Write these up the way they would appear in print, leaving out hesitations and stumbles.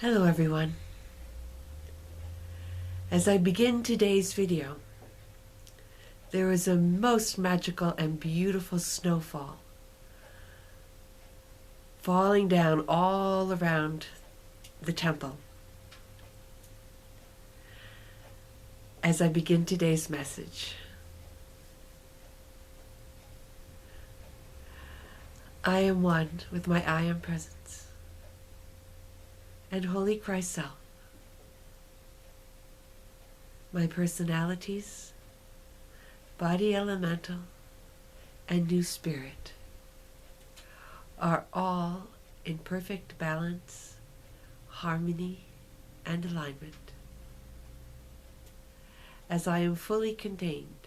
Hello everyone. As I begin today's video, there is a most magical and beautiful snowfall falling down all around the temple. As I begin today's message, I am one with my I Am Presence and Holy Christ Self. My personalities, body elemental, and new spirit are all in perfect balance, harmony, and alignment, as I am fully contained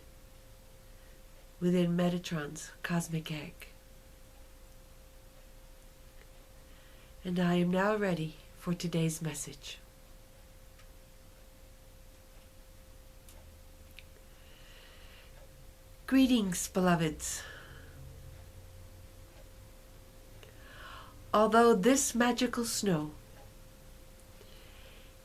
within Metatron's cosmic egg. And I am now ready for today's message. Greetings, beloveds. Although this magical snow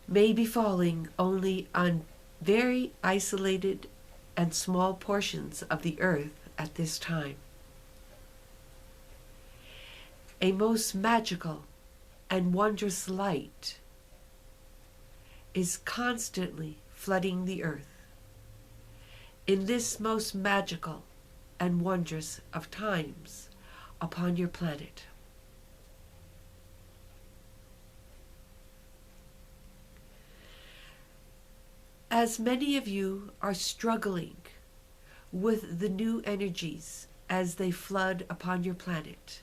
may be falling only on very isolated and small portions of the earth at this time, a most magical and wondrous light is constantly flooding the earth in this most magical and wondrous of times upon your planet. As many of you are struggling with the new energies as they flood upon your planet,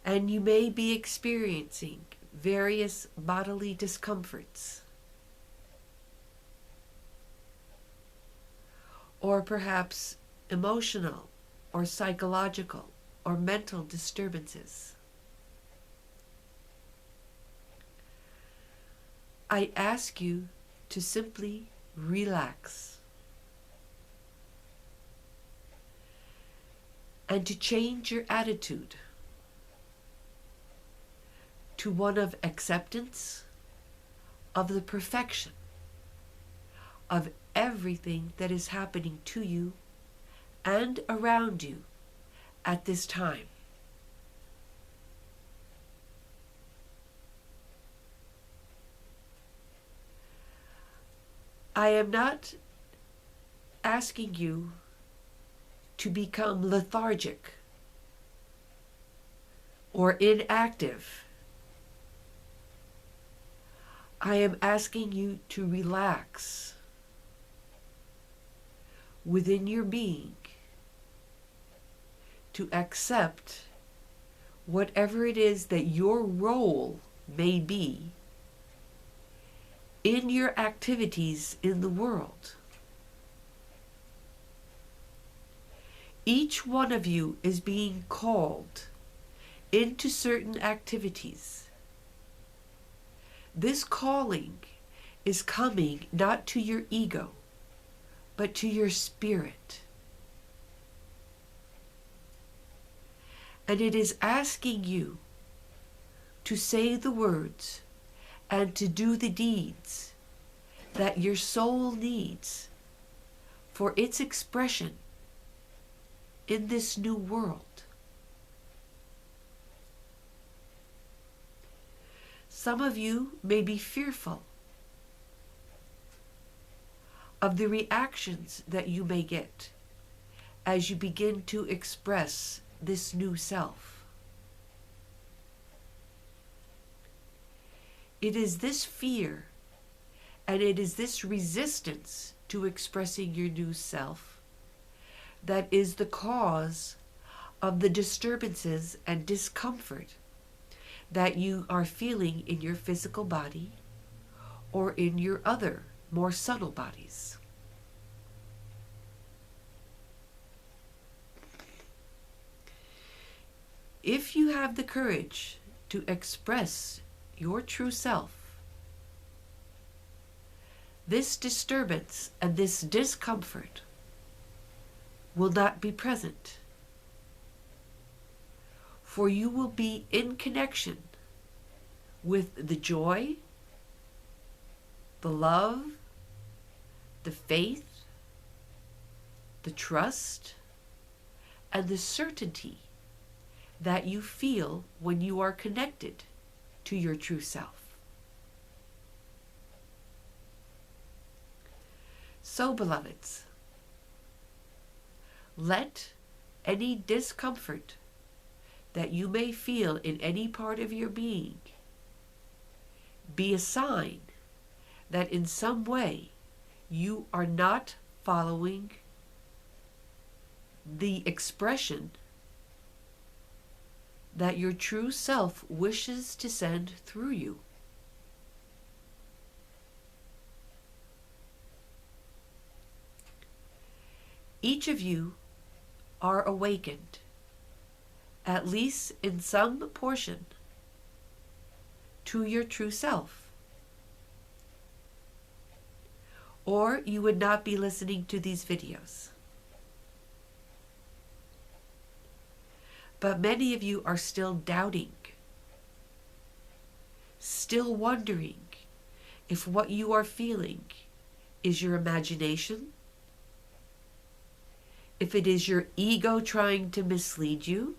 and you may be experiencing various bodily discomforts, or perhaps emotional or psychological or mental disturbances, I ask you to simply relax and to change your attitude to one of acceptance of the perfection of everything that is happening to you and around you at this time. I am not asking you to become lethargic or inactive. I am asking you to relax within your being, to accept whatever it is that your role may be in your activities in the world. Each one of you is being called into certain activities. This calling is coming not to your ego, but to your spirit. And it is asking you to say the words and to do the deeds that your soul needs for its expression in this new world. Some of you may be fearful of the reactions that you may get as you begin to express this new self. It is this fear and it is this resistance to expressing your new self that is the cause of the disturbances and discomfort that you are feeling in your physical body or in your other more subtle bodies. If you have the courage to express your true self, this disturbance and this discomfort will not be present, for you will be in connection with the joy, the love, the faith, the trust, and the certainty that you feel when you are connected to your true self. So, beloveds, let any discomfort that you may feel in any part of your being be a sign that in some way you are not following the expression that your true self wishes to send through you. Each of you are awakened, at least in some portion, to your true self. Or you would not be listening to these videos. But many of you are still doubting, still wondering if what you are feeling is your imagination, if it is your ego trying to mislead you,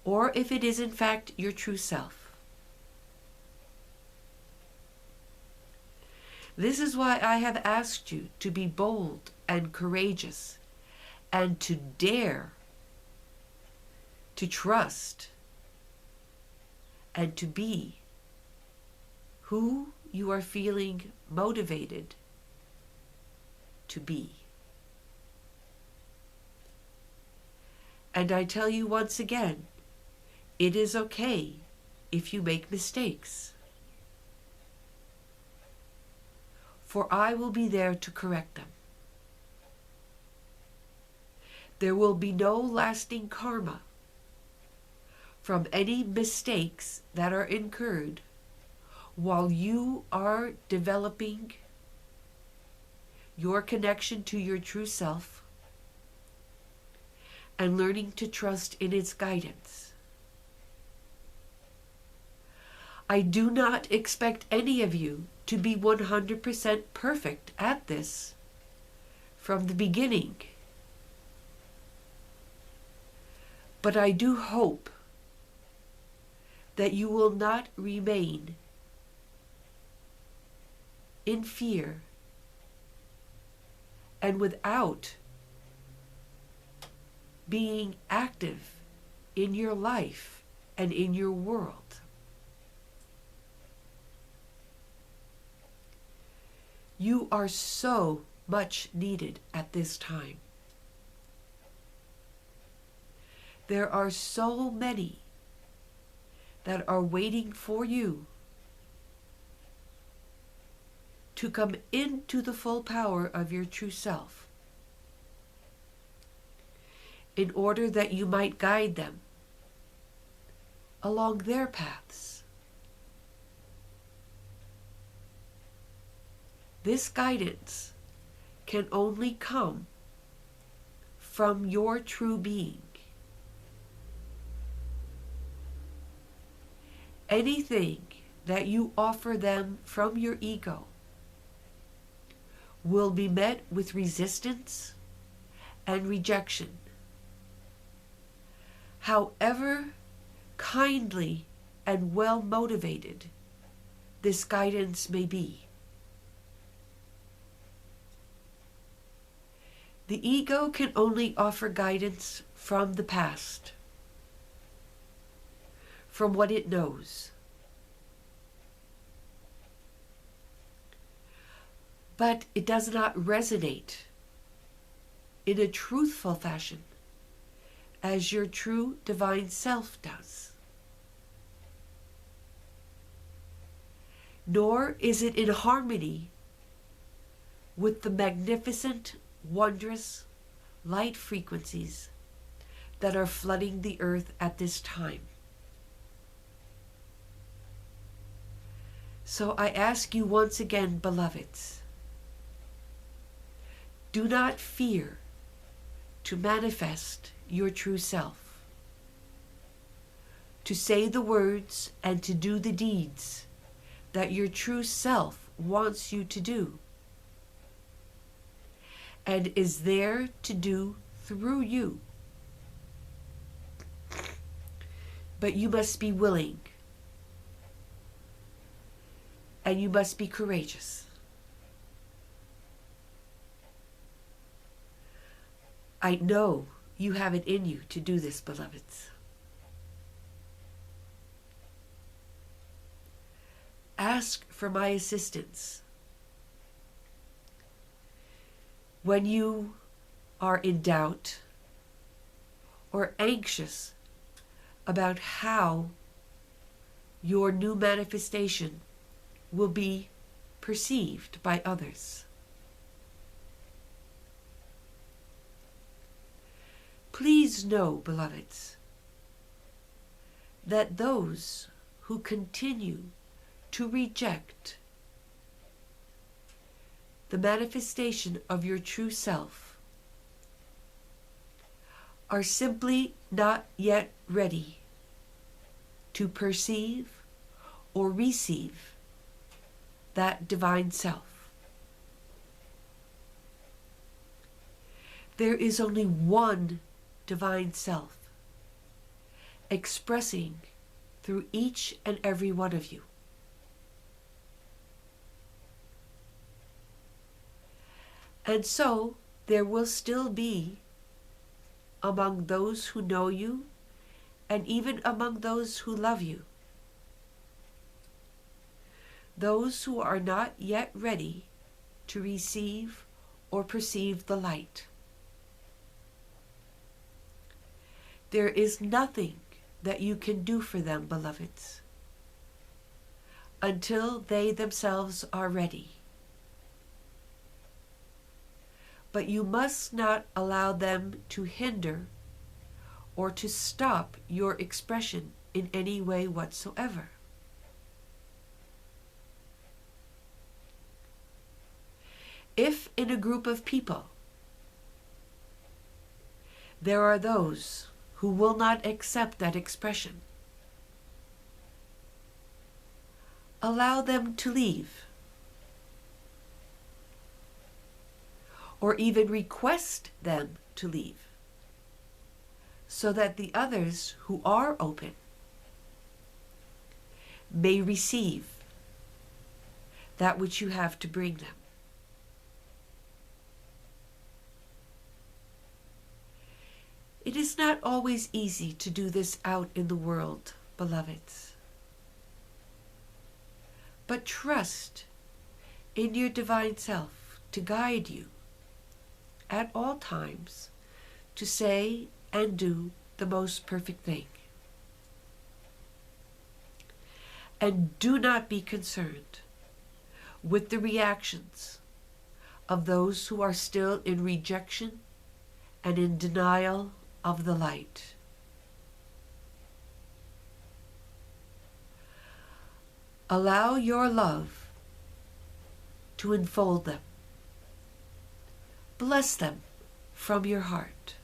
or if it is in fact your true self. This is why I have asked you to be bold and courageous and to dare to trust and to be who you are feeling motivated to be. And I tell you once again, it is okay if you make mistakes, for I will be there to correct them. There will be no lasting karma from any mistakes that are incurred while you are developing your connection to your true self and learning to trust in its guidance. I do not expect any of you to be 100% perfect at this from the beginning, but I do hope that you will not remain in fear and without being active in your life and in your world. You are so much needed at this time. There are so many that are waiting for you to come into the full power of your true self in order that you might guide them along their paths. This guidance can only come from your true being. Anything that you offer them from your ego will be met with resistance and rejection, however kindly and well motivated this guidance may be. The ego can only offer guidance from the past, from what it knows. But it does not resonate in a truthful fashion as your true divine self does. Nor is it in harmony with the magnificent, wondrous light frequencies that are flooding the earth at this time. So I ask you once again, beloveds, do not fear to manifest your true self, to say the words and to do the deeds that your true self wants you to do, and is there to do through you. But you must be willing, and you must be courageous. I know you have it in you to do this, beloveds. Ask for my assistance when you are in doubt or anxious about how your new manifestation will be perceived by others. Please know, beloveds, that those who continue to reject the manifestation of your true self are simply not yet ready to perceive or receive that divine self. There is only one divine self expressing through each and every one of you. And so there will still be, among those who know you, and even among those who love you, those who are not yet ready to receive or perceive the light. There is nothing that you can do for them, beloveds, until they themselves are ready. But you must not allow them to hinder or to stop your expression in any way whatsoever. If in a group of people there are those who will not accept that expression, allow them to leave, or even request them to leave, so that the others who are open may receive that which you have to bring them. It is not always easy to do this out in the world, beloveds. But trust in your divine self to guide you at all times to say and do the most perfect thing. And do not be concerned with the reactions of those who are still in rejection and in denial of the light. Allow your love to enfold them. Bless them from your heart.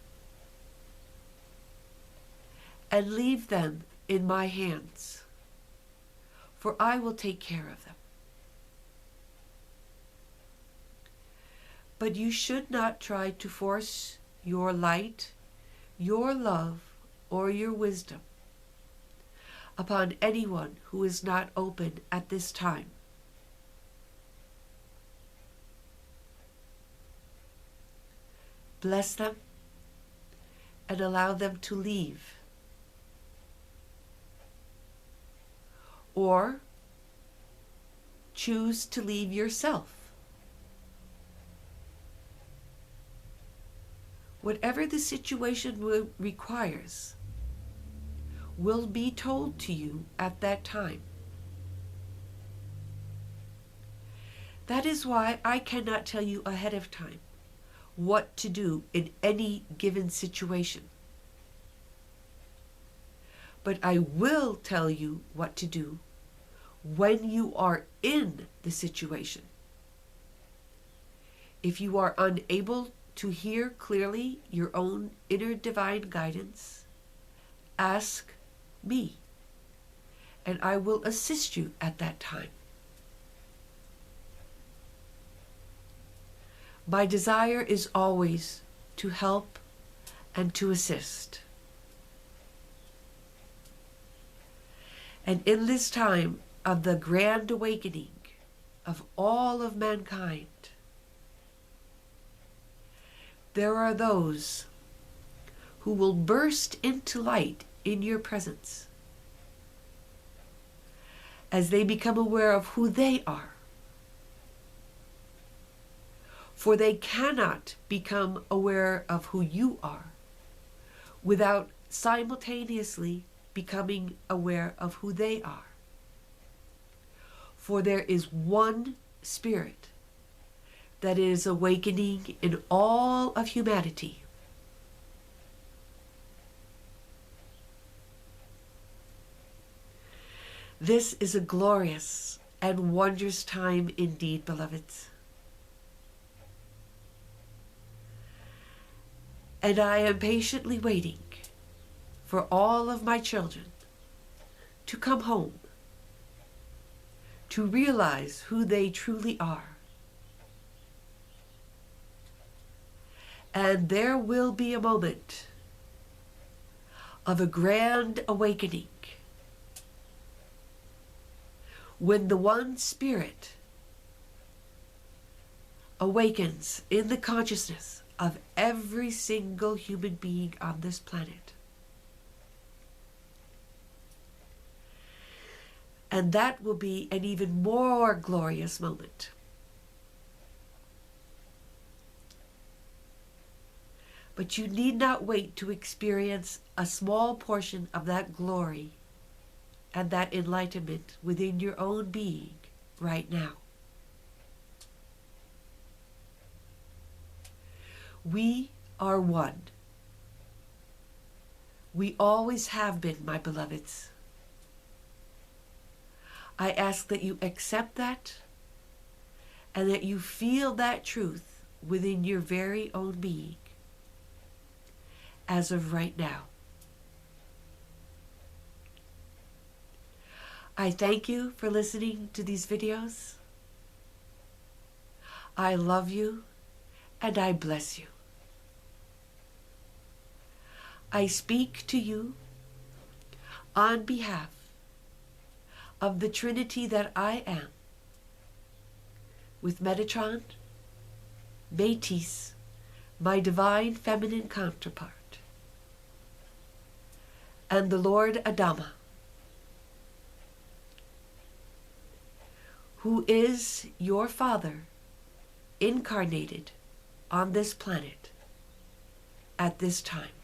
And leave them in my hands, for I will take care of them. But you should not try to force your light, your love, or your wisdom upon anyone who is not open at this time. Bless them and allow them to leave. Or choose to leave yourself. Whatever the situation requires will be told to you at that time. That is why I cannot tell you ahead of time what to do in any given situation. But I will tell you what to do when you are in the situation. If you are unable to hear clearly your own inner divine guidance, ask me and I will assist you at that time. My desire is always to help and to assist. And in this time of the grand awakening of all of mankind, there are those who will burst into light in your presence as they become aware of who they are. For they cannot become aware of who you are without simultaneously becoming aware of who they are. For there is one spirit that is awakening in all of humanity. This is a glorious and wondrous time indeed, beloveds. And I am patiently waiting for all of my children to come home, to realize who they truly are. And there will be a moment of a grand awakening when the one spirit awakens in the consciousness of every single human being on this planet. And that will be an even more glorious moment. But you need not wait to experience a small portion of that glory and that enlightenment within your own being right now. We are one. We always have been, my beloveds. I ask that you accept that and that you feel that truth within your very own being as of right now. I thank you for listening to these videos. I love you and I bless you. I speak to you on behalf of the Trinity that I am, with Metatron, Métis, my divine feminine counterpart, and the Lord Adama, who is your Father incarnated on this planet at this time.